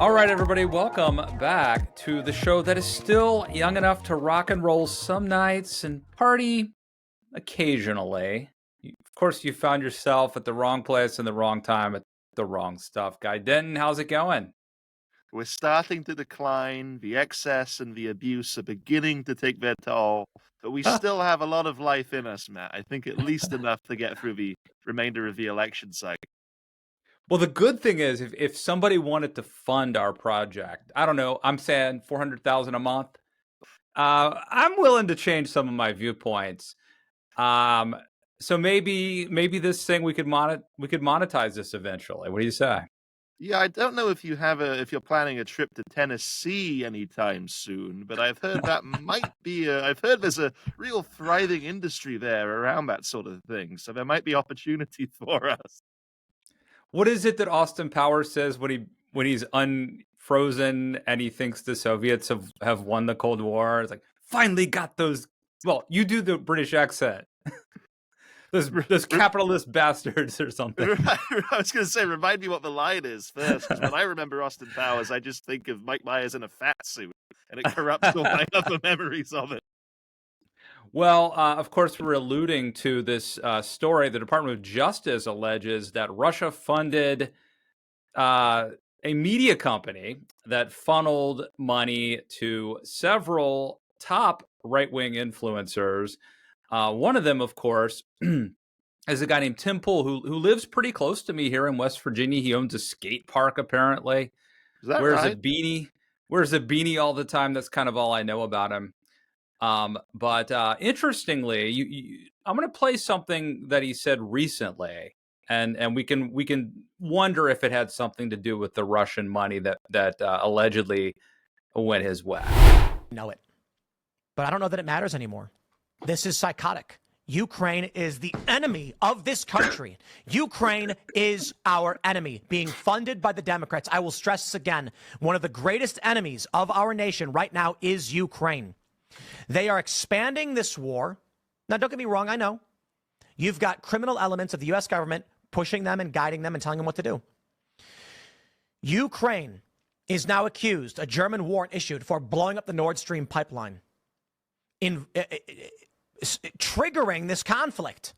All right, everybody, welcome back to the show that is still young enough to rock and roll some nights and party occasionally. Of course, you found yourself at the wrong place and the wrong time at the wrong stuff. Guy Denton, how's it going? We're starting to decline. The excess and the abuse are beginning to take their toll, but we still have a lot of life in us, Matt. I think at least enough to get through the remainder of the election cycle. Well, the good thing is if somebody wanted to fund our project, I don't know, I'm saying 400,000 a month. I'm willing to change some of my viewpoints. So maybe this thing we could monetize this eventually. What do you say? Yeah, I don't know if you're planning a trip to Tennessee anytime soon, but I've heard that might be I've heard there's a real thriving industry there around that sort of thing, so there might be opportunity for us. What is it that Austin Powers says when he's unfrozen and he thinks the Soviets have won the Cold War? It's like, finally got those. Well, you do the British accent. those capitalist bastards or something. I was going to say, remind me what the line is first, because when I remember Austin Powers, I just think of Mike Myers in a fat suit, and it corrupts all my other memories of it. Well, of course, we're alluding to this story. The Department of Justice alleges that Russia funded a media company that funneled money to several top right-wing influencers. One of them, of course, is a guy named Tim Pool who lives pretty close to me here in West Virginia. He owns a skate park, apparently. Is that Wears right? a beanie. Wears a beanie all the time. That's kind of all I know about him. But interestingly, I'm going to play something that he said recently, and we can wonder if it had something to do with the Russian money that allegedly went his way. Know it, but I don't know that it matters anymore. This is psychotic. Ukraine is the enemy of this country. Ukraine is our enemy, being funded by the Democrats. I will stress this again. One of the greatest enemies of our nation right now is Ukraine. They are expanding this war. Now, don't get me wrong. I know you've got criminal elements of the U.S. government pushing them and guiding them and telling them what to do. Ukraine is now accused, a German warrant issued for blowing up the Nord Stream pipeline, triggering this conflict.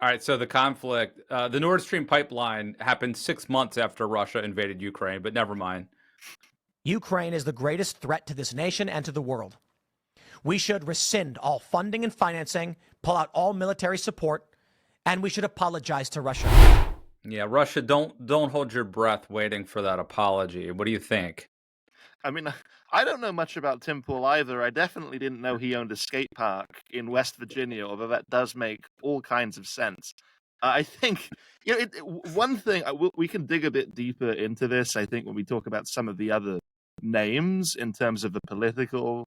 All right, so the conflict, the Nord Stream pipeline happened 6 months after Russia invaded Ukraine, but never mind. Ukraine is the greatest threat to this nation and to the world. We should rescind all funding and financing, pull out all military support, and we should apologize to Russia. Yeah, Russia, don't hold your breath waiting for that apology. What do you think? I mean, I don't know much about Tim Pool either. I definitely didn't know he owned a skate park in West Virginia, although that does make all kinds of sense. I think, one thing, we can dig a bit deeper into this, I think, when we talk about some of the other names in terms of the political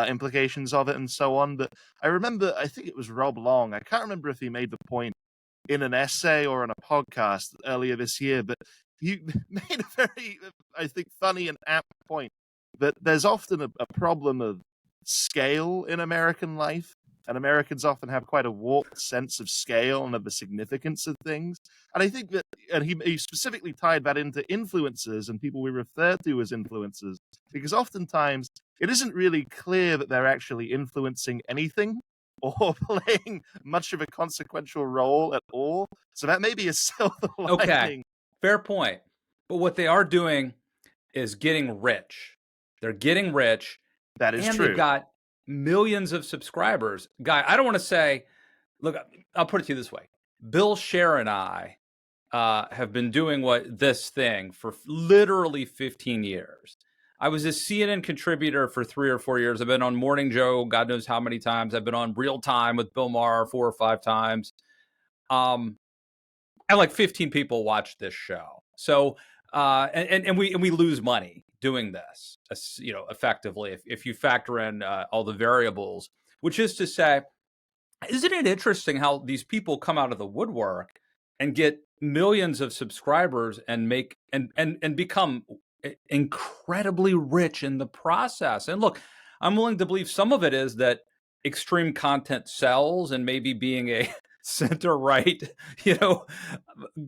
implications of it and so on. But I remember, I think it was Rob Long. I can't remember if he made the point in an essay or on a podcast earlier this year, but he made a very, I think, funny and apt point that there's often a problem of scale in American life. And Americans often have quite a warped sense of scale and of the significance of things. And I think that, and he specifically tied that into influencers and people we refer to as influencers, because oftentimes it isn't really clear that they're actually influencing anything or playing much of a consequential role at all. So that may be a silver lining. Okay, fair point. But what they are doing is getting rich. They're getting rich. That is and true. They've got millions of subscribers. Guy, I don't want to say, look, I'll put it to you this way. Bill Scher and I have been doing this thing for literally 15 years. I was a CNN contributor for 3 or 4 years. I've been on Morning Joe, God knows how many times. I've been on Real Time with Bill Maher 4 or 5 times. And like 15 people watch this show. So, and we lose money doing this, effectively, if you factor in all the variables, which is to say, isn't it interesting how these people come out of the woodwork and get millions of subscribers and make and become incredibly rich in the process? And look, I'm willing to believe some of it is that extreme content sells, and maybe being a center right,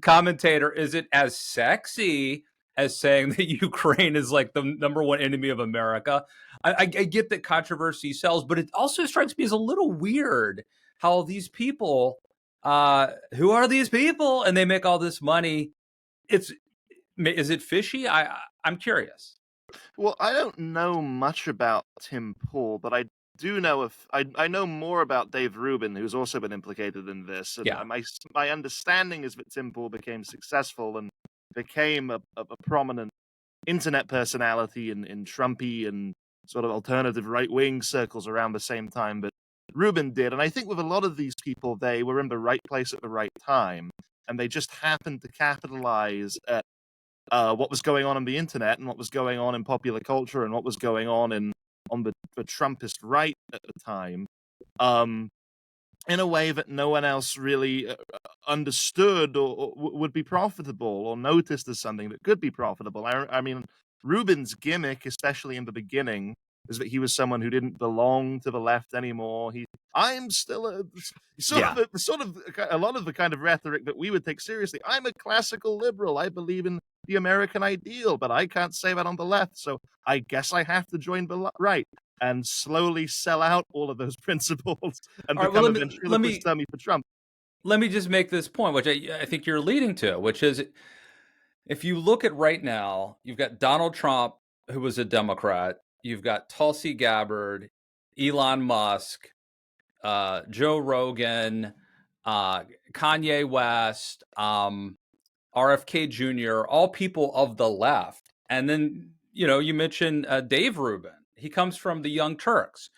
commentator isn't as sexy as saying that Ukraine is like the number one enemy of America. I get that controversy sells, but it also strikes me as a little weird how these people, who are these people, and they make all this money. Is it fishy? I'm curious. Well, I don't know much about Tim Pool, but I do know I know more about Dave Rubin, who's also been implicated in this. And Yeah. my understanding is that Tim Pool became successful and became a prominent internet personality in Trumpy and sort of alternative right-wing circles around the same time that Rubin did. And I think with a lot of these people, they were in the right place at the right time, and they just happened to capitalize at what was going on the internet and what was going on in popular culture and what was going on the Trumpist right at the time, in a way that no one else really understood or would be profitable or noticed as something that could be profitable. I mean, Rubin's gimmick, especially in the beginning, is that he was someone who didn't belong to the left anymore. I'm still a lot of the kind of rhetoric that we would take seriously. I'm a classical liberal. I believe in the American ideal, but I can't say that on the left. So I guess I have to join the right and slowly sell out all of those principles and All right, become well, a ventriloquist dummy for Trump. Let me just make this point, which I think you're leading to, which is if you look at right now, you've got Donald Trump, who was a Democrat. You've got Tulsi Gabbard, Elon Musk, Joe Rogan, Kanye West, RFK Jr., all people of the left. And then, you mentioned Dave Rubin. He comes from the Young Turks.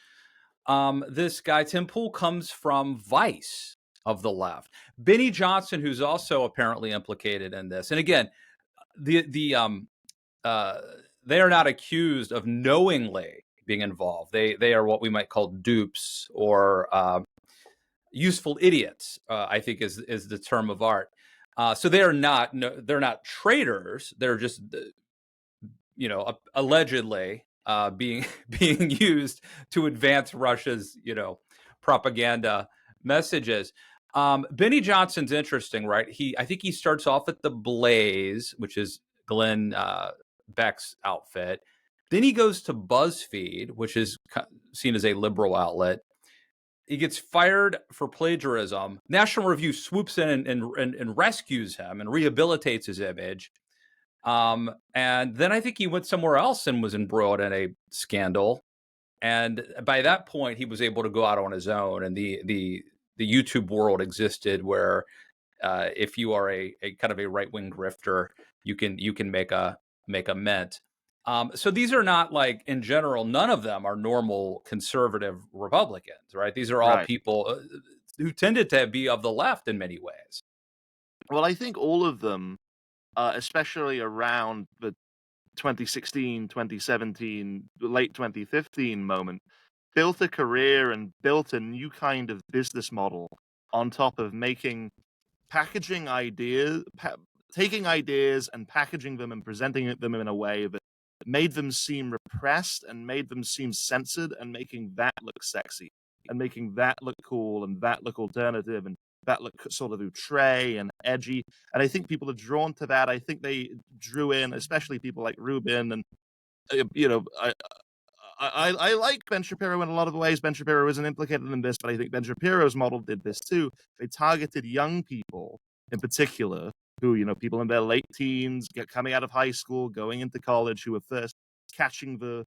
This guy, Tim Pool, comes from Vice of the left. Benny Johnson, who's also apparently implicated in this. And again, they are not accused of knowingly being involved. They are what we might call dupes or useful idiots, I think is the term of art. So they're not traitors. They're just allegedly being used to advance Russia's propaganda messages. Benny Johnson's interesting, right? I think he starts off at the Blaze, which is Glenn Beck's outfit. Then he goes to BuzzFeed, which is seen as a liberal outlet. He gets fired for plagiarism. National Review swoops in and rescues him and rehabilitates his image. And then I think he went somewhere else and was embroiled in a scandal. And by that point, he was able to go out on his own. And the YouTube world existed where if you are a kind of a right-wing grifter, you can make a mint. So these are not like, in general, none of them are normal conservative Republicans, right? These are all people who tended to be of the left in many ways. Well, I think all of them, especially around the 2016, 2017, late 2015 moment, built a career and built a new kind of business model on top of taking ideas and packaging them and presenting them in a way that made them seem repressed and made them seem censored and making that look sexy and making that look cool and that look alternative and that look sort of outre and edgy. And I think people are drawn to that. I think they drew in, especially people like Rubin and, I like Ben Shapiro in a lot of ways. Ben Shapiro isn't implicated in this, but I think Ben Shapiro's model did this too. They targeted young people in particular who, people in their late teens, coming out of high school, going into college, who are first catching the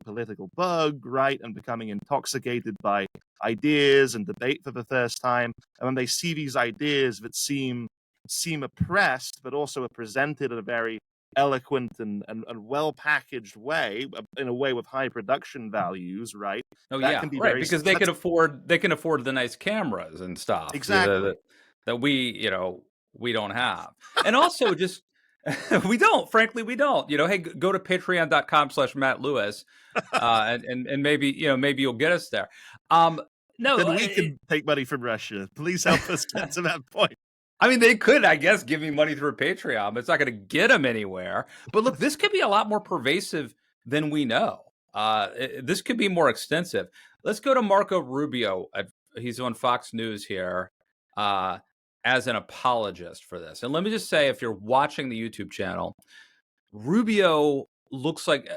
political bug, right, and becoming intoxicated by ideas and debate for the first time. And when they see these ideas that seem oppressed, but also are presented in a very eloquent and well-packaged way, in a way with high production values, right? Oh, that yeah, can be right, very because they can afford the nice cameras and stuff. Exactly. That we don't have. And also just frankly, we don't. Hey, go to patreon.com/Matt Lewis, and maybe you'll get us there. No, then we can take money from Russia. Please help us get to that point. I mean, they could, I guess, give me money through Patreon, but it's not going to get them anywhere. But look, this could be a lot more pervasive than we know. This could be more extensive. Let's go to Marco Rubio. He's on Fox News here as an apologist for this. And let me just say, if you're watching the YouTube channel, Rubio looks like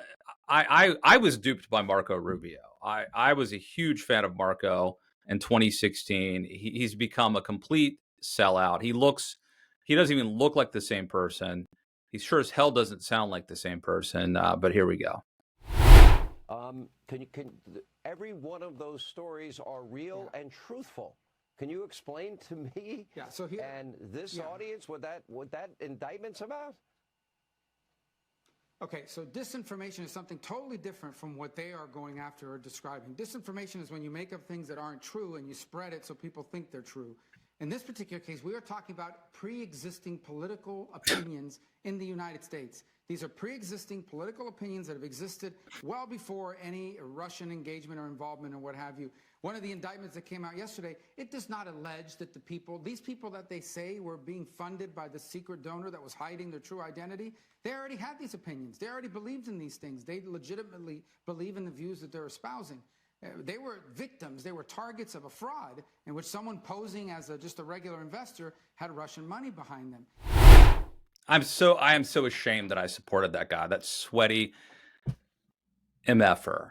I was duped by Marco Rubio. I was a huge fan of Marco in 2016. He's become a complete sellout. He doesn't even look like the same person. He sure as hell doesn't sound like the same person. But here we go. Every one of those stories are real and truthful. Can you explain to me and this audience what that indictment's about? Okay, so disinformation is something totally different from what they are going after or describing. Disinformation is when you make up things that aren't true and you spread it so people think they're true. In this particular case, we are talking about pre-existing political opinions in the United States. These are pre-existing political opinions that have existed well before any Russian engagement or involvement or what have you. One of the indictments that came out yesterday, it does not allege that these people that they say were being funded by the secret donor that was hiding their true identity, they already had these opinions. They already believed in these things. They legitimately believe in the views that they're espousing. They were victims. They were targets of a fraud in which someone posing as just a regular investor had Russian money behind them. I am so ashamed that I supported that guy, that sweaty MFer.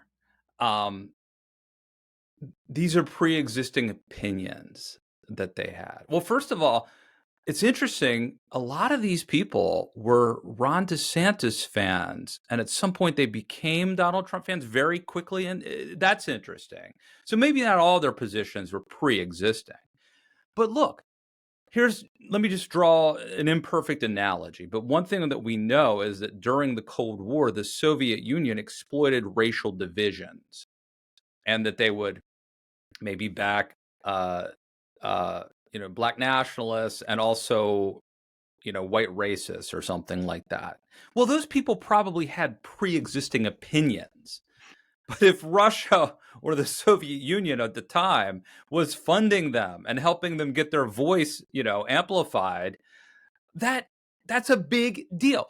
These are pre-existing opinions that they had. Well, first of all, it's interesting. A lot of these people were Ron DeSantis fans, and at some point they became Donald Trump fans very quickly, and that's interesting. So maybe not all their positions were pre-existing. But look, let me just draw an imperfect analogy. But one thing that we know is that during the Cold War, the Soviet Union exploited racial divisions, and that they would maybe back black nationalists and also white racists or something like that. Well, those people probably had pre-existing opinions. But if Russia or the Soviet Union at the time was funding them and helping them get their voice, amplified, that's a big deal.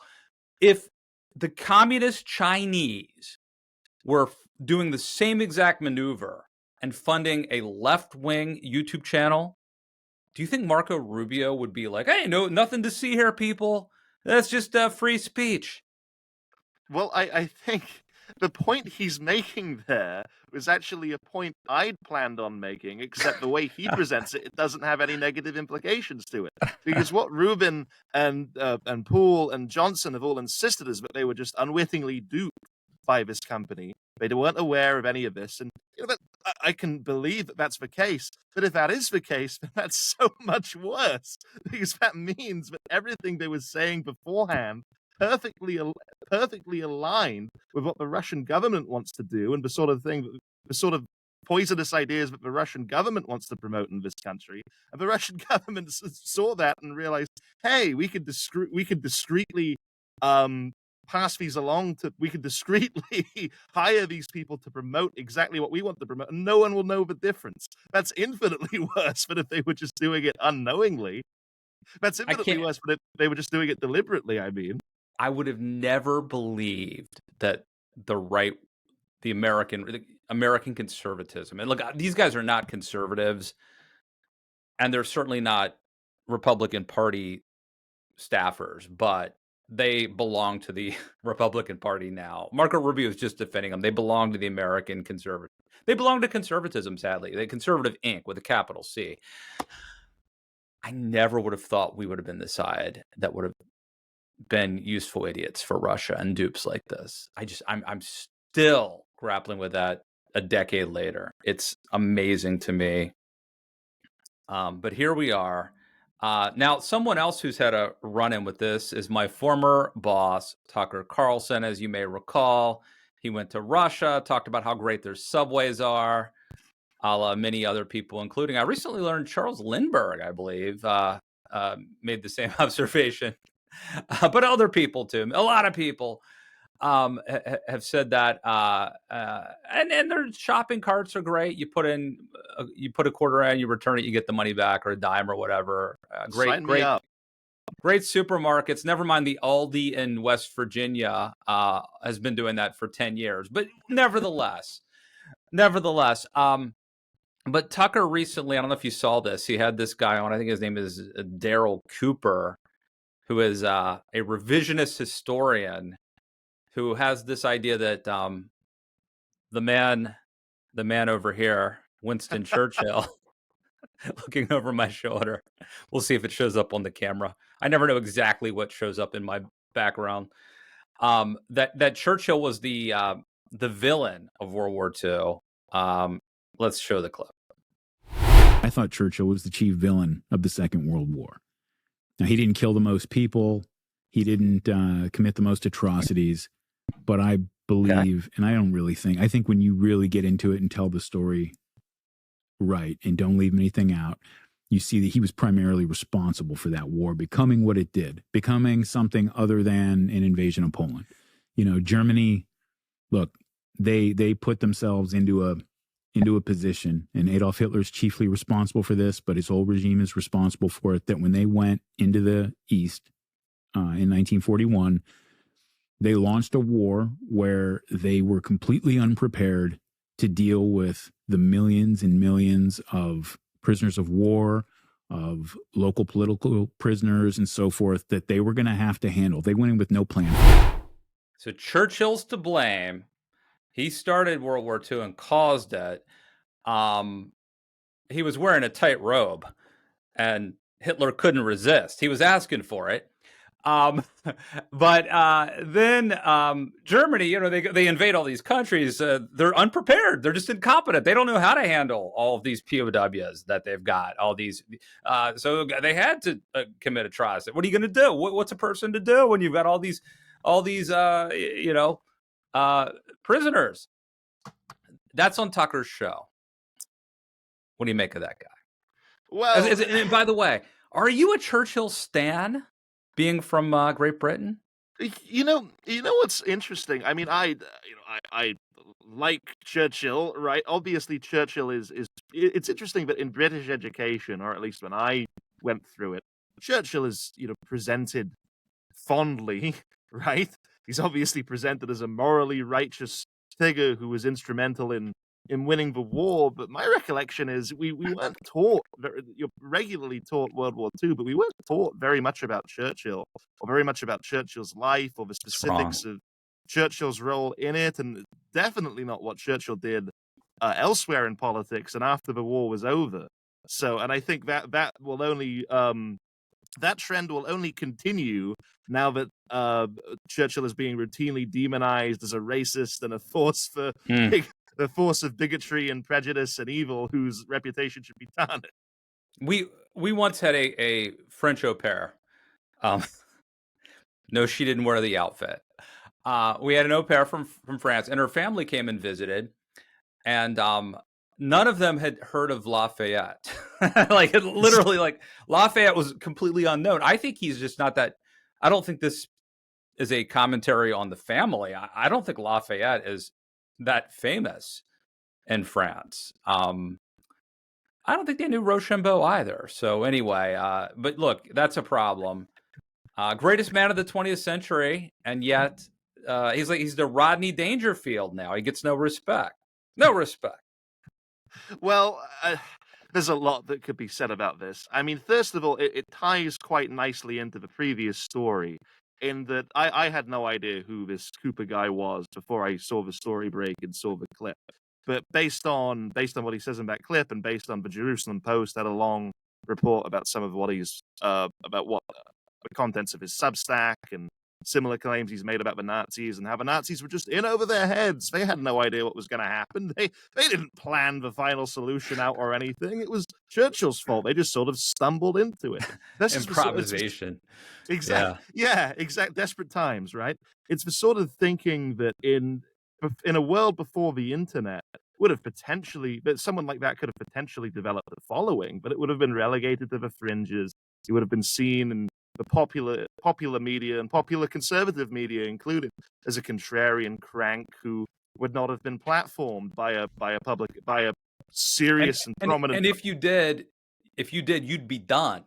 If the communist Chinese were doing the same exact maneuver and funding a left-wing YouTube channel, do you think Marco Rubio would be like, hey, no, nothing to see here, people. That's just free speech? Well, I think the point he's making there was actually a point I'd planned on making, except the way he presents it, it doesn't have any negative implications to it. Because what Rubin and Poole and Johnson have all insisted is that they were just unwittingly duped by this company. They weren't aware of any of this. And I can believe that that's the case. But if that is the case, then that's so much worse. Because that means that everything they were saying beforehand perfectly aligned with what the Russian government wants to do and the sort of poisonous ideas that the Russian government wants to promote in this country. And the Russian government saw that and realized, hey, we could discreetly pass these along we could discreetly hire these people to promote exactly what we want to promote, and no one will know the difference. That's infinitely worse than if they were just doing it unknowingly. That's infinitely worse than if they were just doing it deliberately, I mean. I would have never believed that the American conservatism, and look, these guys are not conservatives, and they're certainly not Republican Party staffers, but they belong to the Republican Party now. Marco Rubio is just defending them. They belong to the American conservative. They belong to conservatism, sadly. The Conservative Inc. with a capital C. I never would have thought we would have been the side that would have been useful idiots for Russia and dupes like this. I'm still grappling with that a decade later. It's amazing to me. But here we are. Now, someone else who's had a run-in with this is my former boss, Tucker Carlson. As you may recall, he went to Russia, talked about how great their subways are, a la many other people, including, I recently learned Charles Lindbergh, I believe, made the same observation. But other people too, a lot of people have said that, and their shopping carts are great. You put a quarter in, you return it, you get the money back, or a dime or whatever. Great supermarkets. Never mind the Aldi in West Virginia has been doing that for 10 years. But nevertheless. But Tucker recently, I don't know if you saw this, he had this guy on, I think his name is Daryl Cooper, who is a revisionist historian who has this idea that the man over here, Winston Churchill, looking over my shoulder. We'll see if it shows up on the camera. I never know exactly what shows up in my background. That Churchill was the villain of World War II. Let's show the clip. I thought Churchill was the chief villain of the Second World War. Now, he didn't kill the most people. He didn't commit the most atrocities. But I believe, and I think when you really get into it and tell the story right and don't leave anything out, you see that he was primarily responsible for that war becoming what it did, becoming something other than an invasion of Poland. You know, Germany, look, they put themselves into a position, and Adolf Hitler's chiefly responsible for this, but his whole regime is responsible for it, that when they went into the East in 1941, they launched a war where they were completely unprepared to deal with the millions and millions of prisoners of war, of local political prisoners and so forth that they were going to have to handle. They went in with no plan. So Churchill's to blame. He started World War II and caused it. He was wearing a tight robe, and Hitler couldn't resist. He was asking for it. But then Germany, you know, they invade all these countries. They're unprepared. They're just incompetent. They don't know how to handle all of these POWs that they've got. All these, so they had to commit atrocity. What are you going to do? What's a person to do when you've got all these, prisoners? That's on Tucker's show. What do you make of that guy? Well, and by the way, are you a Churchill stan? Being from Great Britain, you know what's interesting. I mean, I like Churchill, right? Obviously, Churchill is it's interesting that in British education, or at least when I went through it, Churchill is presented fondly, right? He's obviously presented as a morally righteous figure who was instrumental in winning the war, but my recollection is we weren't taught, you're regularly taught World War II, but we weren't taught very much about Churchill, or very much about Churchill's life, or the specifics of Churchill's role in it, and definitely not what Churchill did elsewhere in politics and after the war was over. So, and I think that will only that trend will only continue now that Churchill is being routinely demonized as a racist and a force for the force of bigotry and prejudice and evil, whose reputation should be tarnished. We once had a French au pair. No, she didn't wear the outfit. We had an au pair from France, and her family came and visited, and none of them had heard of Lafayette. Literally, Lafayette was completely unknown. I think he's just not that. I don't think this is a commentary on the family. I don't think Lafayette is that famous in France. I don't think they knew Rochambeau either. So anyway, but look, that's a problem. Greatest man of the 20th century, and yet he's the Rodney Dangerfield now. He gets no respect. No respect. Well, there's a lot that could be said about this. I mean, first of all, it ties quite nicely into the previous story, in that I had no idea who this Cooper guy was before I saw the story break and saw the clip. But based on what he says in that clip, and based on the Jerusalem Post had a long report about some of what he's about what the contents of his Substack and similar claims he's made about the Nazis, and how the Nazis were just in over their heads. They had no idea what was going to happen. They didn't plan the final solution out or anything. It was Churchill's fault. They just sort of stumbled into it. That's improvisation. Exactly. Yeah, exact. Desperate times, right? It's the sort of thinking that in a world before the internet would have potentially, that someone like that could have potentially developed a following, but it would have been relegated to the fringes. It would have been seen in the popular media and popular conservative media included as a contrarian crank who would not have been platformed by a serious and prominent. And if you did, you'd be done.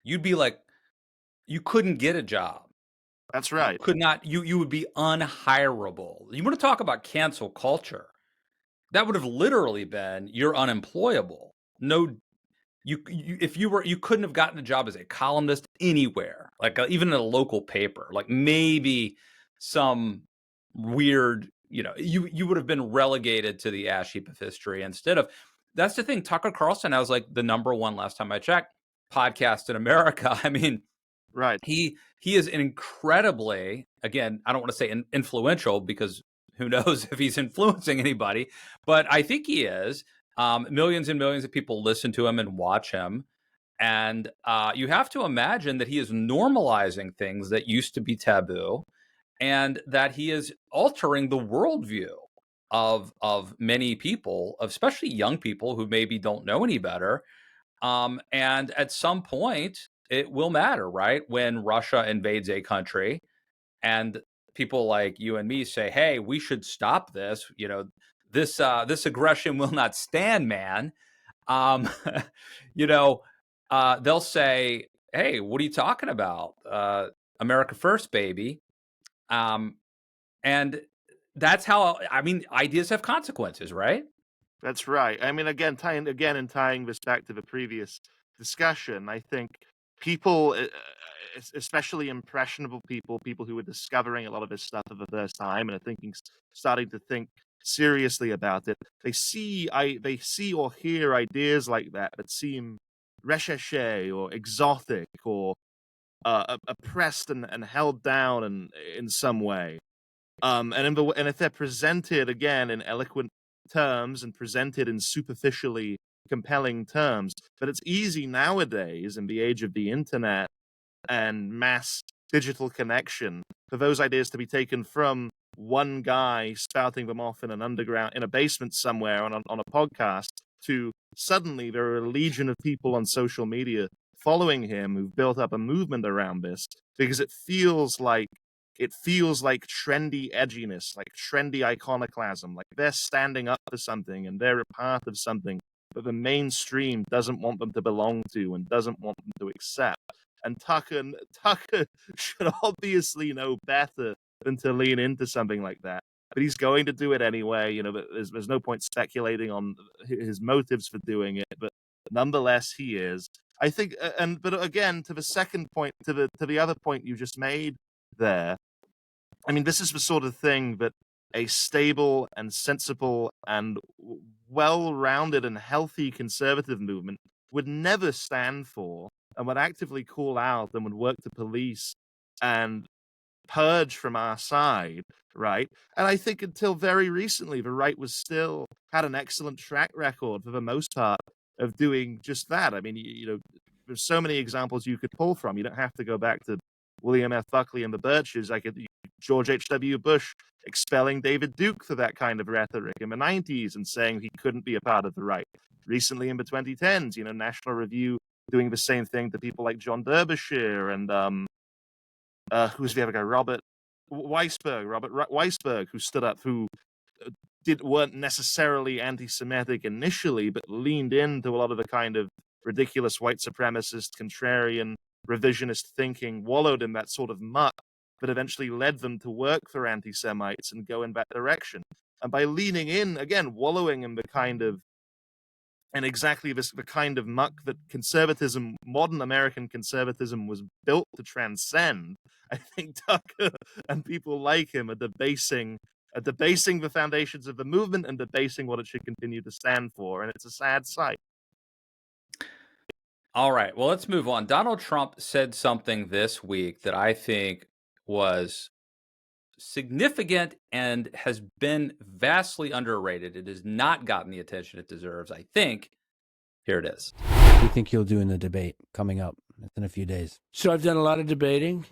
You'd be like, you couldn't get a job. That's right. You could not. You would be unhireable. You want to talk about cancel culture? That would have literally been you're unemployable. No, if you couldn't have gotten a job as a columnist anywhere, like even in a local paper, like maybe some weird, you would have been relegated to the ash heap of history instead of. That's the thing. Tucker Carlson, I was like the #1 last time I checked podcast in America. I mean, right. He is incredibly, again, I don't want to say influential because who knows if he's influencing anybody, but I think he is. Millions and millions of people listen to him and watch him. And you have to imagine that he is normalizing things that used to be taboo and that he is altering the worldview of many people, especially young people who maybe don't know any better. And at some point, it will matter, right? When Russia invades a country and people like you and me say, hey, we should stop this. This aggression will not stand, man. They'll say, hey, what are you talking about? America first, baby. And that's how, ideas have consequences, right? That's right. I mean, tying this back to the previous discussion, I think people, especially impressionable people who are discovering a lot of this stuff for the first time and are starting to think seriously about it, they see or hear ideas like that seem recherché or exotic or oppressed and held down in some way. And if they're presented again in eloquent terms and presented in superficially compelling terms, but it's easy nowadays in the age of the internet and mass digital connection for those ideas to be taken from one guy spouting them off in a basement somewhere on a podcast to suddenly there are a legion of people on social media following him who've built up a movement around this because it feels like trendy edginess, like trendy iconoclasm, like they're standing up for something and they're a part of something that the mainstream doesn't want them to belong to and doesn't want them to accept. And Tucker should obviously know better than to lean into something like that. But he's going to do it anyway. But there's no point speculating on his motives for doing it. But nonetheless, he is. I think, but again, to the second point, to the other point you just made there, I mean, this is the sort of thing that a stable and sensible and well-rounded and healthy conservative movement would never stand for and would actively call out and would work to police and purge from our side, right? And I think until very recently, the right had an excellent track record for the most part of doing just that. I mean, there's so many examples you could pull from. You don't have to go back to William F. Buckley and the Birches. George H.W. Bush expelling David Duke for that kind of rhetoric in the 90s and saying he couldn't be a part of the right. Recently in the 2010s, National Review doing the same thing to people like John Derbyshire and who's the other guy? Robert Weisberg, who stood up, who weren't necessarily anti-Semitic initially, but leaned into a lot of the kind of ridiculous white supremacist, contrarian, revisionist thinking, wallowed in that sort of muck, but eventually led them to work for anti-Semites and go in that direction. And by leaning in, again, wallowing in the kind of muck that conservatism, modern American conservatism, was built to transcend, I think Tucker and people like him are debasing the foundations of the movement and debasing what it should continue to stand for. And it's a sad sight. All right, well, let's move on. Donald Trump said something this week that I think was significant and has been vastly underrated. It has not gotten the attention it deserves, I think. Here it is. What do you think you'll do in the debate coming up in a few days? So I've done a lot of debating,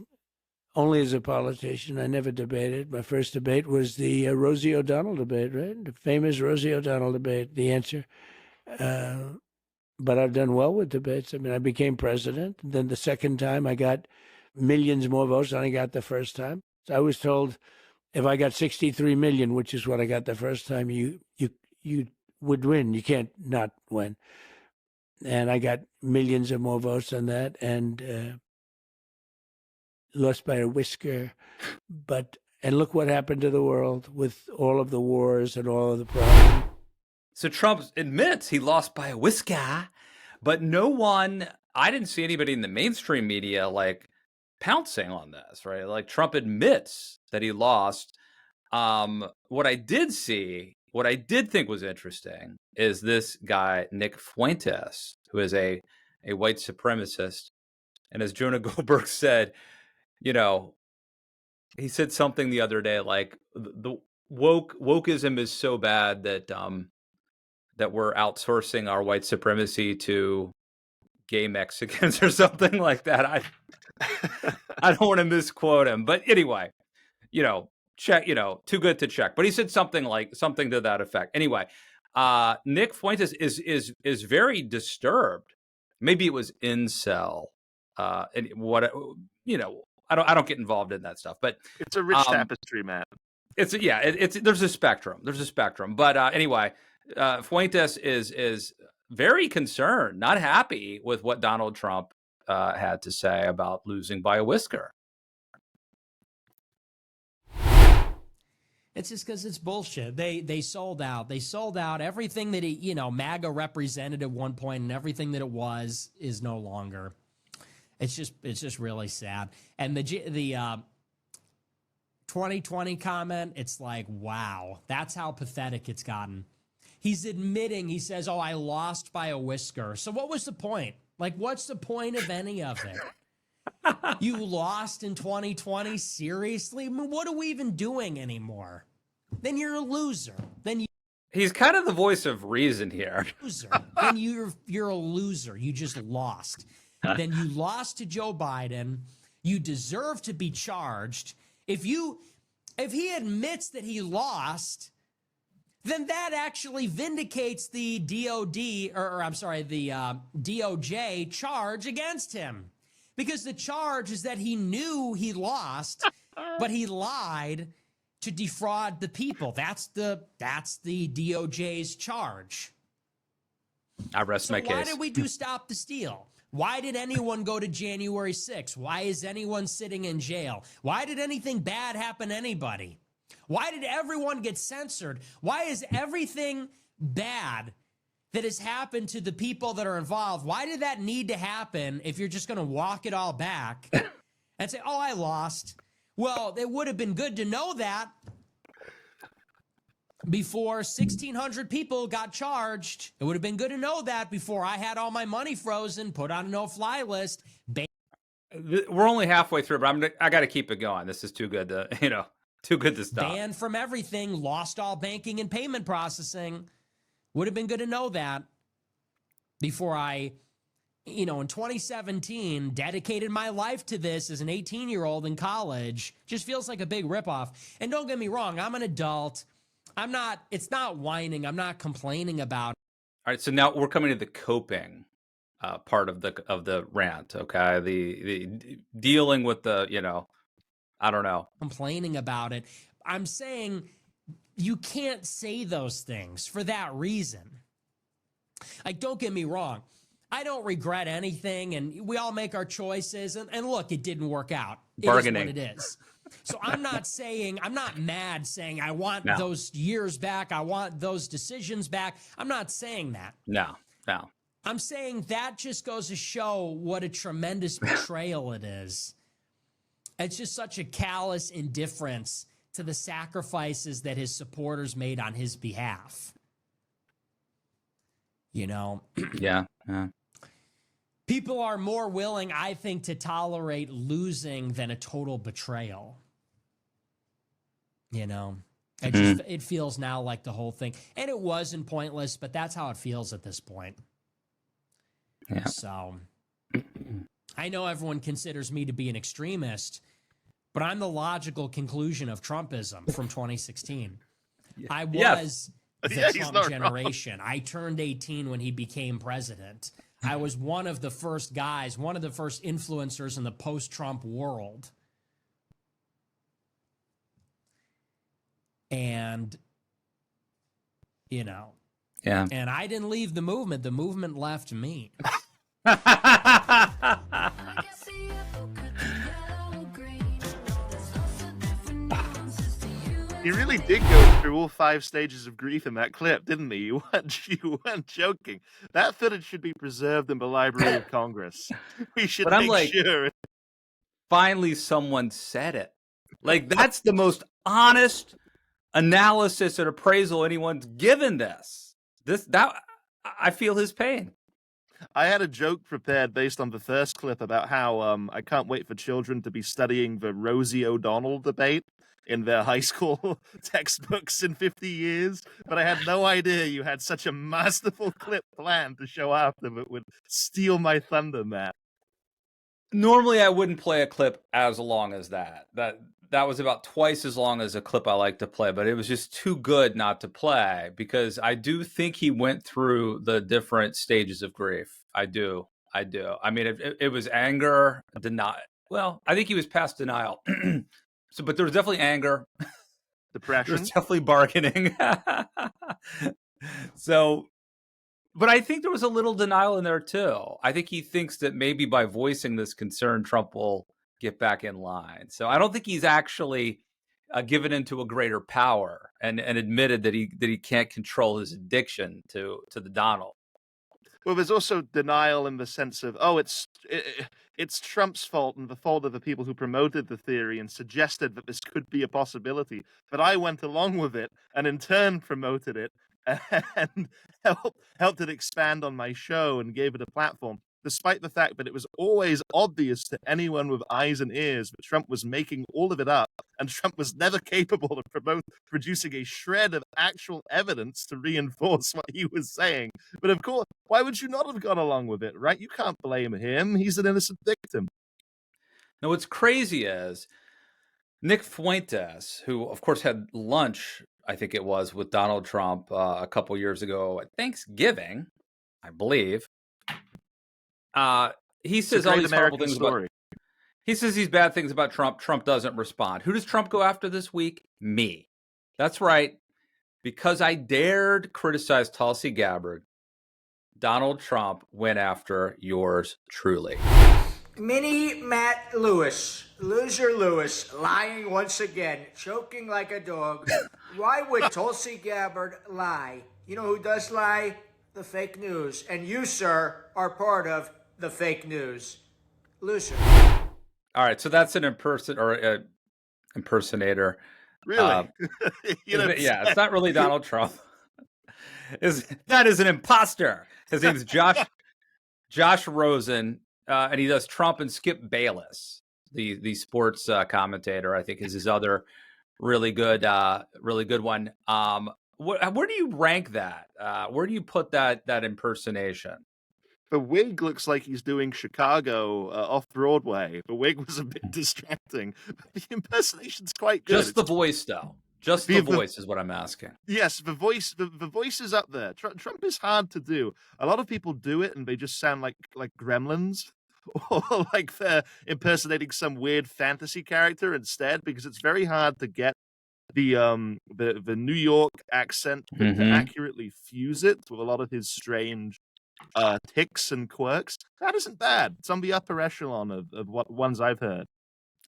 only as a politician. I never debated. My first debate was the Rosie O'Donnell debate, right? The famous Rosie O'Donnell debate, the answer. But I've done well with debates. I mean, I became president. Then the second time I got millions more votes than I got the first time. So I was told if I got 63 million, which is what I got the first time, you would win. You can't not win. And I got millions of more votes than that and lost by a whisker. And look what happened to the world with all of the wars and all of the problems. So Trump admits he lost by a whisker, But no one, I didn't see anybody in the mainstream media like pouncing on this, right? Like Trump admits that he lost. What I did think was interesting is this guy, Nick Fuentes, who is a white supremacist. And as Jonah Goldberg said, you know, he said something the other day, like the wokeism is so bad that that we're outsourcing our white supremacy to gay Mexicans or something like that. I don't want to misquote him, but anyway, check, too good to check. But he said something to that effect. Anyway, Nick Fuentes is very disturbed. Maybe it was incel. And what I don't get involved in that stuff, but it's a rich tapestry, man. There's a spectrum. But anyway, Fuentes is very concerned, not happy with what Donald Trump had to say about losing by a whisker. It's just because it's bullshit. They sold out. They sold out everything that MAGA represented at one point, and everything that it was is no longer. It's just really sad. And the 2020 comment, it's like, wow, that's how pathetic it's gotten. He's admitting, he says, "Oh, I lost by a whisker." So what was the point? Like, what's the point of any of it? You lost in 2020? Seriously? I mean, what are we even doing anymore? Then you're a loser. He's kind of the voice of reason here. Then you're a loser. You just lost. Then you lost to Joe Biden. You deserve to be charged. If he admits that he lost, then that actually vindicates the DOJ charge against him. Because the charge is that he knew he lost, but he lied to defraud the people. That's the DOJ's charge. I rest my case. Why did we do Stop the Steal? Why did anyone go to January 6th? Why is anyone sitting in jail? Why did anything bad happen to anybody? Why did everyone get censored? Why is everything bad that has happened to the people that are involved, why did that need to happen if you're just going to walk it all back and say, "Oh, I lost"? Well, it would have been good to know that before 1,600 people got charged. It would have been good to know that before I had all my money frozen, put on a no-fly list. We're only halfway through, but I got to keep it going. This is too good to, too good to stop. Banned from everything, lost all banking and payment processing. Would have been good to know that before I, in 2017, dedicated my life to this as an 18-year-old in college. Just feels like a big ripoff. And don't get me wrong, I'm an adult. It's not whining. I'm not complaining about it. All right, so now we're coming to the coping part of the rant, okay? The dealing with the, I don't know. Complaining about it. I'm saying you can't say those things for that reason. Like, don't get me wrong. I don't regret anything, and we all make our choices. And look, it didn't work out. Bargaining. It is what it is. So I'm not mad saying I want those years back. I want those decisions back. I'm not saying that. No. I'm saying that just goes to show what a tremendous betrayal it is. It's just such a callous indifference to the sacrifices that his supporters made on his behalf. Yeah. People are more willing, I think, to tolerate losing than a total betrayal. It feels now like the whole thing, and it wasn't pointless, but that's how it feels at this point. Yeah. So I know everyone considers me to be an extremist, but I'm the logical conclusion of Trumpism from 2016. I was the Trump generation. I turned 18 when he became president. I was one of the first guys, one of the first influencers in the post-Trump world. And, Yeah. And I didn't leave the movement. The movement left me. You He really did go through all 5 stages of grief in that clip, didn't he? You weren't joking. That footage should be preserved in the Library of Congress. We should But I'm make like, sure. finally someone said it. Like, that's the most honest analysis and appraisal anyone's given this. I feel his pain. I had a joke prepared based on the first clip about how I can't wait for children to be studying the Rosie O'Donnell debate in their high school textbooks in 50 years, but I had no idea you had such a masterful clip planned to show after that would steal my thunder, Matt. Normally, I wouldn't play a clip as long as that. That was about twice as long as a clip I like to play, but it was just too good not to play because I do think he went through the different stages of grief. I do. I mean, it was anger, denial. Well, I think he was past denial. But there was definitely anger. Depression. There's definitely bargaining. But I think there was a little denial in there too. I think he thinks that maybe by voicing this concern, Trump will get back in line. So I don't think he's actually given into a greater power and admitted that he can't control his addiction to the Donald. Well, there's also denial in the sense of, it's Trump's fault and the fault of the people who promoted the theory and suggested that this could be a possibility. But I went along with it and in turn promoted it and helped it expand on my show and gave it a platform, despite the fact that it was always obvious to anyone with eyes and ears that Trump was making all of it up, and Trump was never capable of producing a shred of actual evidence to reinforce what he was saying. But of course, why would you not have gone along with it, right? You can't blame him. He's an innocent victim. Now, what's crazy is Nick Fuentes, who, of course, had lunch, I think it was, with Donald Trump a couple years ago at Thanksgiving, I believe. He says all these horrible things about. He says these bad things about Trump. Trump doesn't respond. Who does Trump go after this week? Me. That's right. Because I dared criticize Tulsi Gabbard, Donald Trump went after yours truly. Mini Matt Lewis, loser Lewis, lying once again, choking like a dog. Why would Tulsi Gabbard lie? You know who does lie? The fake news. And you, sir, are part of the fake news. Loser. All right, so that's an impersonator. Really? Yeah, it's not really Donald Trump. That is an imposter. His name's Josh Rosen, and he does Trump and Skip Bayless, the sports commentator. I think is his other really good one. Where do you rank that? Where do you put that impersonation? The wig looks like he's doing Chicago off Broadway. The wig was a bit distracting. But the impersonation's quite good. Just the voice, though. Just the voice is what I'm asking. Yes, the voice. The voice is up there. Trump is hard to do. A lot of people do it, and they just sound like gremlins, or like they're impersonating some weird fantasy character instead. Because it's very hard to get the New York accent to accurately fuse it with a lot of his strange tics and quirks. That isn't bad. It's on the upper echelon of what ones I've heard.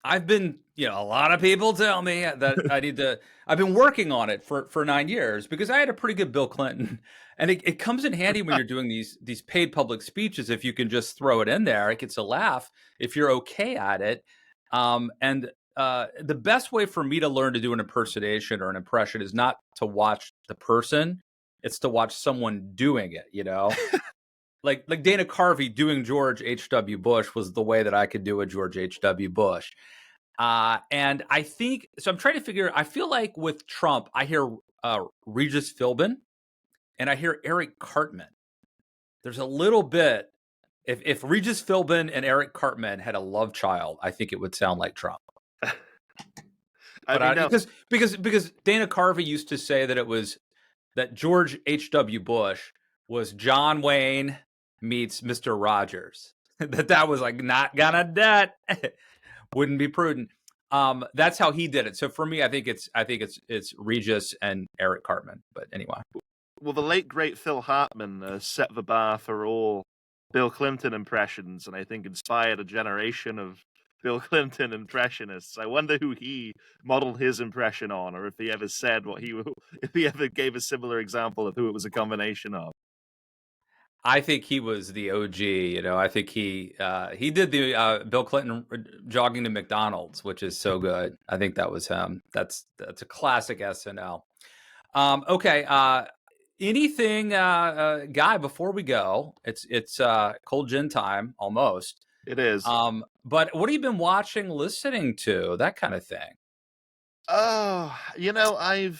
I've been, a lot of people tell me that I've been working on it for 9 years because I had a pretty good Bill Clinton, and it comes in handy when you're doing these paid public speeches. If you can just throw it in there, it gets a laugh if you're okay at it. And the best way for me to learn to do an impersonation or an impression is not to watch the person. It's to watch someone doing it, Like Dana Carvey doing George H.W. Bush was the way that I could do a George H.W. Bush. And I think, so I'm trying to figure, I feel like with Trump, I hear Regis Philbin and I hear Eric Cartman. There's a little bit, if Regis Philbin and Eric Cartman had a love child, I think it would sound like Trump. Because Dana Carvey used to say that George H.W. Bush was John Wayne meets Mr. Rogers. that was like not gonna that wouldn't be prudent. That's how he did it. So for me, I think it's Regis and Eric Cartman. But anyway, well, the late great Phil Hartman set the bar for all Bill Clinton impressions, and I think inspired a generation of Bill Clinton impressionists. I wonder who he modeled his impression on, or if he ever said if he ever gave a similar example of who it was a combination of. I think he was the OG. I think he did the Bill Clinton jogging to McDonald's, which is so good. I think that was him. That's a classic SNL. Okay. Anything, Guy? Before we go, it's cold gin time almost. It is. But what have you been watching, listening to, that kind of thing? Oh, that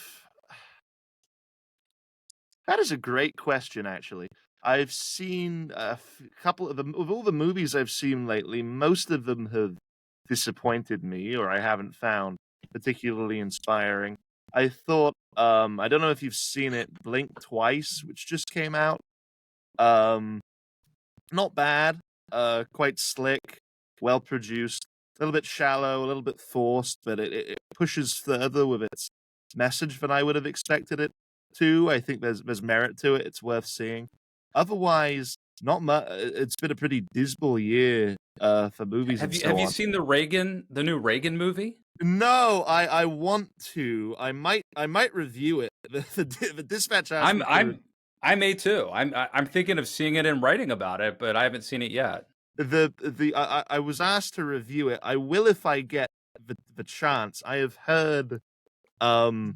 is a great question, actually. I've seen a couple of them. Of all the movies I've seen lately, most of them have disappointed me, or I haven't found particularly inspiring. I thought, I don't know if you've seen it, Blink Twice, which just came out. Not bad, quite slick, well produced, a little bit shallow, a little bit forced, but it pushes further with its message than I would have expected it to. I think there's merit to it. It's worth seeing. Otherwise, not much. It's been a pretty dismal year for movies. Have you seen the new Reagan movie? No, I want to. I might review it. The Dispatch. I may too. I'm thinking of seeing it and writing about it, but I haven't seen it yet. I was asked to review it. I will if I get the chance. I have heard from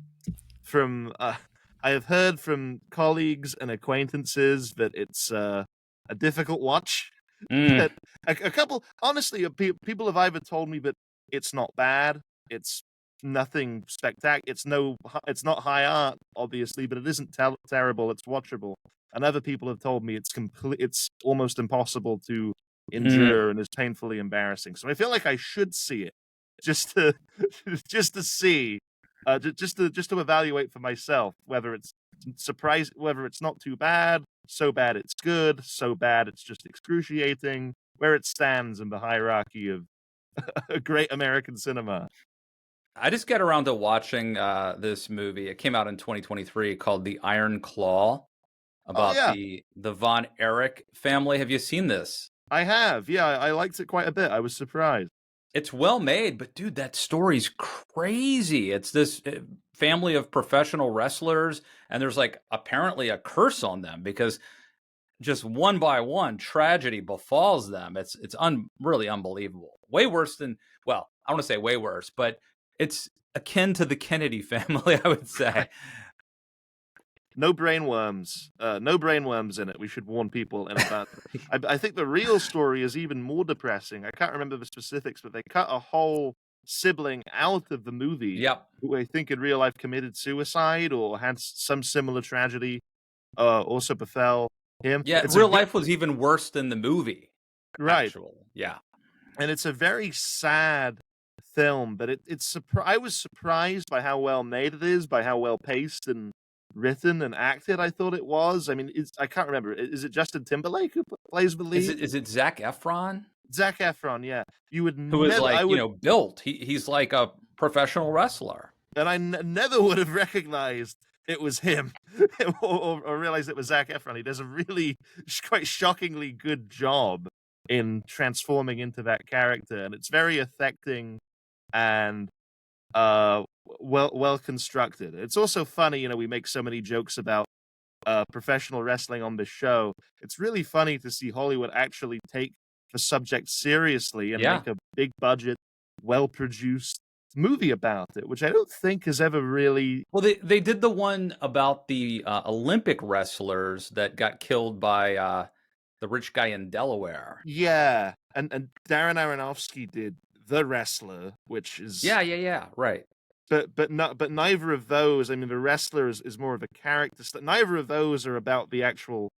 colleagues and acquaintances that it's a difficult watch. That a couple, honestly, people have either told me that it's not bad, it's nothing spectacular, it's not high art, obviously, but it isn't terrible, it's watchable. And other people have told me it's almost impossible to endure and is painfully embarrassing. So I feel like I should see it just to see. Just to evaluate for myself whether it's whether it's not too bad, so bad it's good, so bad it's just excruciating, where it stands in the hierarchy of a great American cinema. I just got around to watching this movie. It came out in 2023 called The Iron Claw, about the Von Erich family. Have you seen this? I have. Yeah, I liked it quite a bit. I was surprised. It's well made, but dude, that story's crazy. It's this family of professional wrestlers, and there's like apparently a curse on them because just one by one tragedy befalls them. It's really unbelievable. Way worse than, well, I don't want to say way worse, but it's akin to the Kennedy family, I would say. No brainworms. No brainworms in it. We should warn people in advance. I think the real story is even more depressing. I can't remember the specifics, but they cut a whole sibling out of the movie. Yep. Who I think in real life committed suicide or had some similar tragedy also befell him. Yeah, real life was even worse than the movie. Right. Actual. Yeah. And it's a very sad film, but I was surprised by how well made it is, by how well paced and written and acted I thought it was. I mean, I can't remember. Is it Justin Timberlake who plays the lead? Is it Zac Efron? Zac Efron, yeah. Who is like, built. He's like a professional wrestler. And I never would have recognized it was him or realized it was Zac Efron. He does a really quite shockingly good job in transforming into that character. And it's very affecting and well constructed. It's also funny, we make so many jokes about professional wrestling on this show. It's really funny to see Hollywood actually take the subject seriously and make a big budget, well produced movie about it, which I don't think has ever really. Well, they did the one about the Olympic wrestlers that got killed by the rich guy in Delaware. Yeah, and Darren Aronofsky did The Wrestler, which is right. But neither of those. I mean, The Wrestler is more of a character. Neither of those are about the actual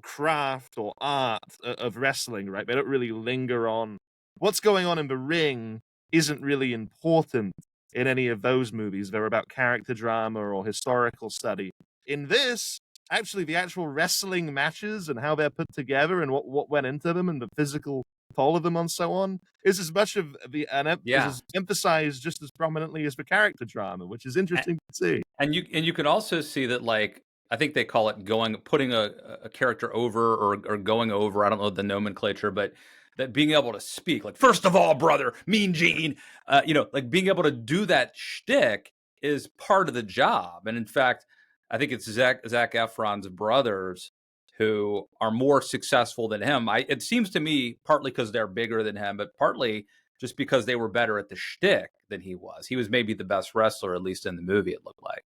craft or art of wrestling, right? They don't really linger on what's going on in the ring. Isn't really important in any of those movies. They're about character drama or historical study. In this, actually, the actual wrestling matches and how they're put together and what went into them and the physical toll of them and so on is as much of is emphasized just as prominently as the character drama, which is interesting to see. And you can also see that, like, I think they call it putting a character over or going over. I don't know the nomenclature, but that being able to speak, like, first of all, brother, Mean Gene, like being able to do that shtick is part of the job. And in fact, I think it's Zac Efron's brothers who are more successful than him. It seems to me partly because they're bigger than him, but partly just because they were better at the shtick than he was. He was maybe the best wrestler, at least in the movie, it looked like.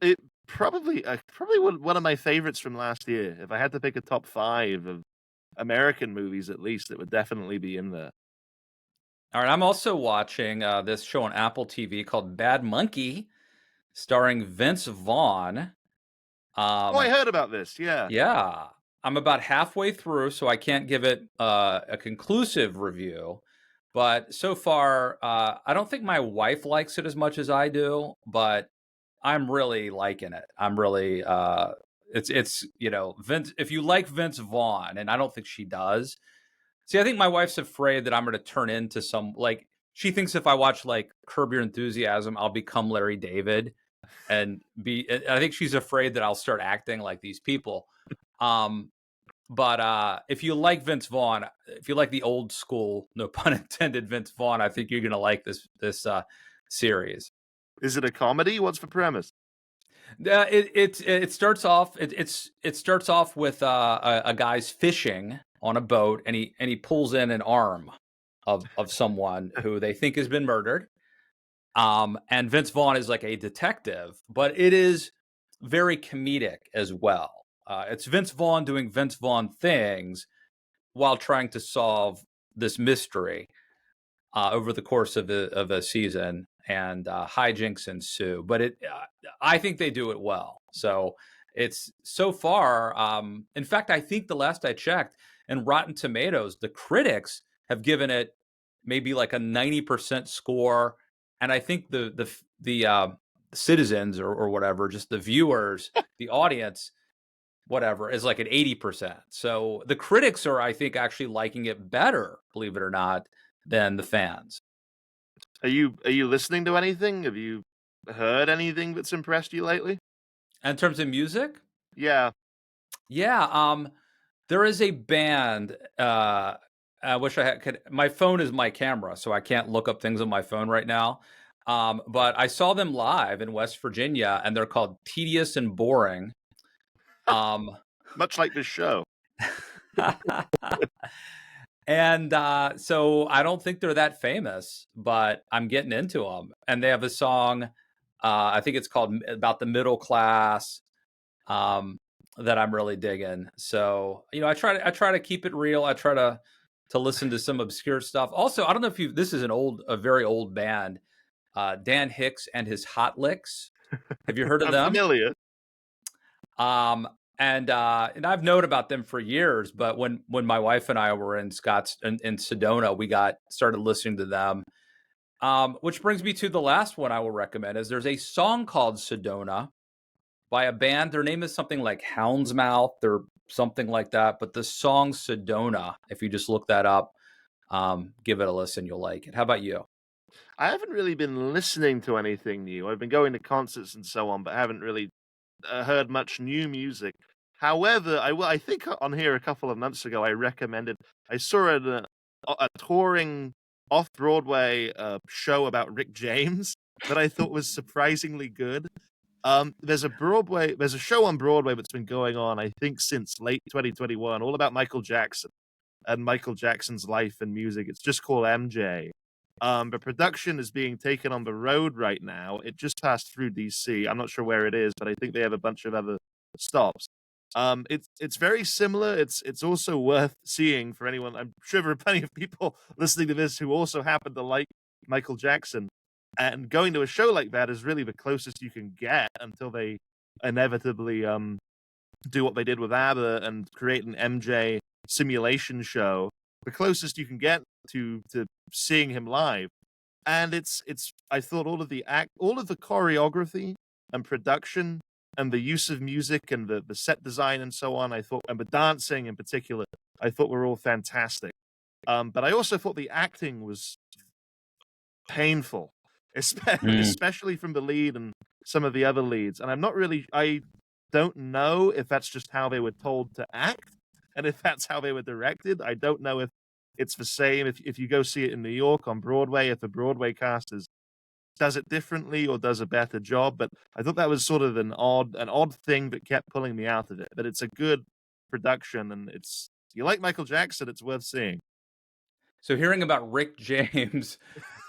It probably one of my favorites from last year. If I had to pick a top 5 of American movies, at least, it would definitely be in there. All right, I'm also watching this show on Apple TV called Bad Monkey, starring Vince Vaughn. I heard about this. Yeah. Yeah. I'm about halfway through, so I can't give it a conclusive review. But so far, I don't think my wife likes it as much as I do, but I'm really liking it. I'm really, it's Vince. If you like Vince Vaughn, and I don't think she does. See, I think my wife's afraid that I'm going to turn into she thinks if I watch like Curb Your Enthusiasm, I'll become Larry David I think she's afraid that I'll start acting like these people. But if you like Vince Vaughn, if you like the old school, no pun intended, Vince Vaughn, I think you're going to like this series. Is it a comedy? What's the premise? It starts off with a guy's fishing on a boat, and he pulls in an arm of someone who they think has been murdered. And Vince Vaughn is like a detective, but it is very comedic as well. It's Vince Vaughn doing Vince Vaughn things while trying to solve this mystery over the course of a season, and hijinks ensue. But I think they do it well. So it's so far. In fact, I think the last I checked, in Rotten Tomatoes, the critics have given it maybe like a 90% score, and I think the citizens or whatever, just the viewers, the audience, whatever, is like at 80%. So the critics are, I think, actually liking it better, believe it or not, than the fans. Are you listening to anything? Have you heard anything that's impressed you lately? In terms of music? Yeah. There is a band. I wish I could. My phone is my camera, so I can't look up things on my phone right now. But I saw them live in West Virginia, and they're called Tedious and Boring. Much like this show. And so I don't think they're that famous, but I'm getting into them. And they have a song, I think it's called About the Middle Class, that I'm really digging. So, I try to keep it real. I try to listen to some obscure stuff. Also, I don't know if this is a very old band, Dan Hicks and his Hot Licks. Have you heard of them? I'm familiar. And I've known about them for years, but when my wife and I were in Sedona, we started listening to them. Which brings me to the last one I will recommend. Is there's a song called Sedona by a band. Their name is something like Houndsmouth or something like that. But the song Sedona, if you just look that up, give it a listen, you'll like it. How about you? I haven't really been listening to anything new. I've been going to concerts and so on, but haven't really heard much new music. However, I think on here a couple of months ago, I saw a touring off-Broadway show about Rick James that I thought was surprisingly good. There's a show on Broadway that's been going on, I think, since late 2021, all about Michael Jackson and Michael Jackson's life and music. It's just called MJ. The production is being taken on the road right now. It just passed through DC. I'm not sure where it is, but I think they have a bunch of other stops. It's very similar. It's also worth seeing for anyone. I'm sure there are plenty of people listening to this who also happen to like Michael Jackson. And going to a show like that is really the closest you can get until they inevitably do what they did with ABBA and create an MJ simulation show. The closest you can get to seeing him live. And I thought all of the choreography and production and the use of music and the set design and so on, and the dancing in particular, I thought were all fantastic. But I also thought the acting was painful, especially from the lead and some of the other leads. And I don't know if that's just how they were told to act, and if that's how they were directed. I don't know if it's the same if you go see it in New York on Broadway, if the Broadway cast does it differently or does a better job. But I thought that was sort of an odd thing that kept pulling me out of it. But it's a good production, and you like Michael Jackson, it's worth seeing. So hearing about Rick James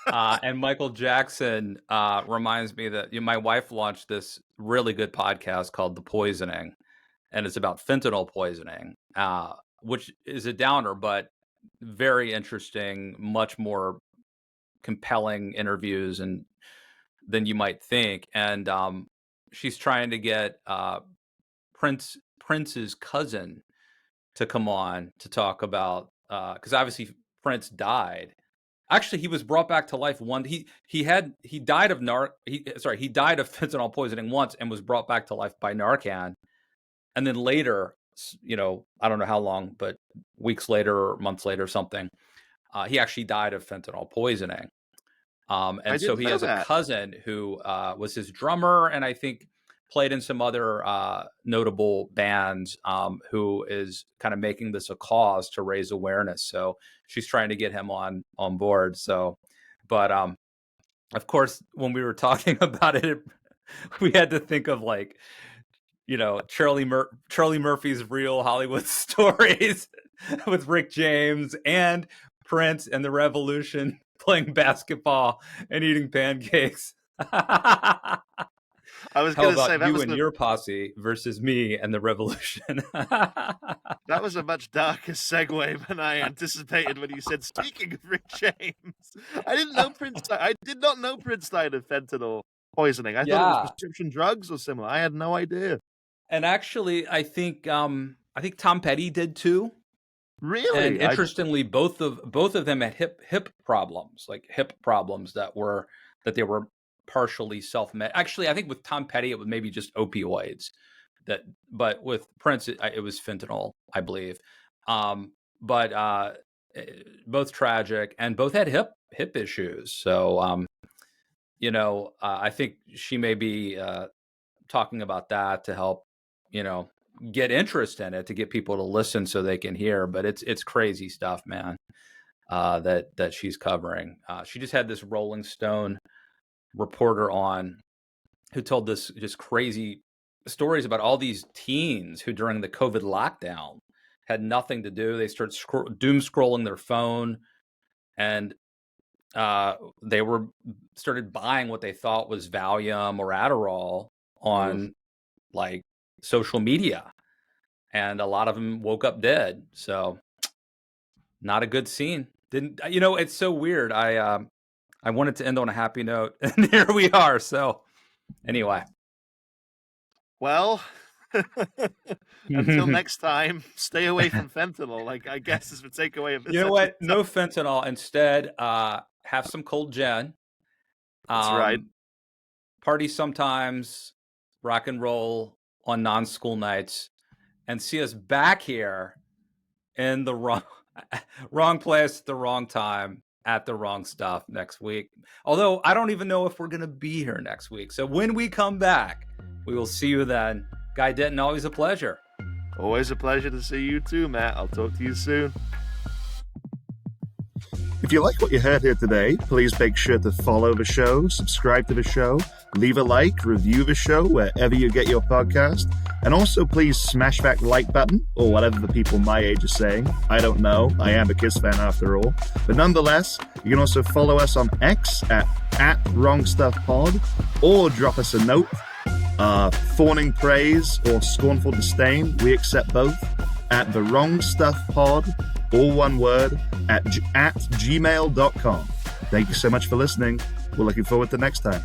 and Michael Jackson reminds me that my wife launched this really good podcast called The Poisoning, and it's about fentanyl poisoning, which is a downer, but very interesting, much more compelling interviews than you might think. And she's trying to get Prince's cousin to come on to talk about, because obviously Prince died. Actually, he was brought back to life. He died of fentanyl poisoning once and was brought back to life by Narcan. And then later, I don't know how long, but weeks later or months later or something, he actually died of fentanyl poisoning. And so he has a cousin who was his drummer, and I think played in some other notable bands, who is kind of making this a cause to raise awareness. So she's trying to get him on board. So, but of course, when we were talking about it, we had to think of Charlie Murphy's Real Hollywood Stories with Rick James and Prince and the Revolution playing basketball and eating pancakes. I was going to say that you was and your posse versus me and the Revolution. That was a much darker segue than I anticipated when you said, speaking of Rick James. I did not know Prince died of fentanyl poisoning. I thought it was prescription drugs or similar. I had no idea. And actually, I think Tom Petty did too. Really? And interestingly, both of them had hip problems, that they were partially self-med. Actually, I think with Tom Petty, it was maybe just opioids. But with Prince, it was fentanyl, I believe. But both tragic, and both had hip issues. So, I think she may be talking about that to help, get interest in it, to get people to listen so they can hear. But it's crazy stuff, man, that she's covering. She just had this Rolling Stone reporter on who told this just crazy stories about all these teens who during the COVID lockdown had nothing to do. They started doom scrolling their phone, and they started buying what they thought was Valium or Adderall on social media, and a lot of them woke up dead. So not a good scene. It's so weird. I wanted to end on a happy note, and here we are. So anyway. Well, until next time, stay away from fentanyl. I guess is the takeaway of this. You know what? No fentanyl. Instead, have some cold gin. That's right. Party sometimes, rock and roll on non-school nights, and see us back here in the wrong place at the wrong time at the wrong stuff next week. Although I don't even know if we're going to be here next week. So when we come back, we will see you then. Guy Denton, always a pleasure. Always a pleasure to see you too, Matt. I'll talk to you soon. If you like what you heard here today, please make sure to follow the show, subscribe to the show, leave a like, review the show wherever you get your podcast, and also please smash that like button, or whatever the people my age are saying. I don't know. I am a Kiss fan after all. But nonetheless, you can also follow us on X at WrongStuffPod, or drop us a note. Fawning praise or scornful disdain, we accept both, at thewrongstuffpod, all one word, at gmail.com. Thank you so much for listening. We're looking forward to next time.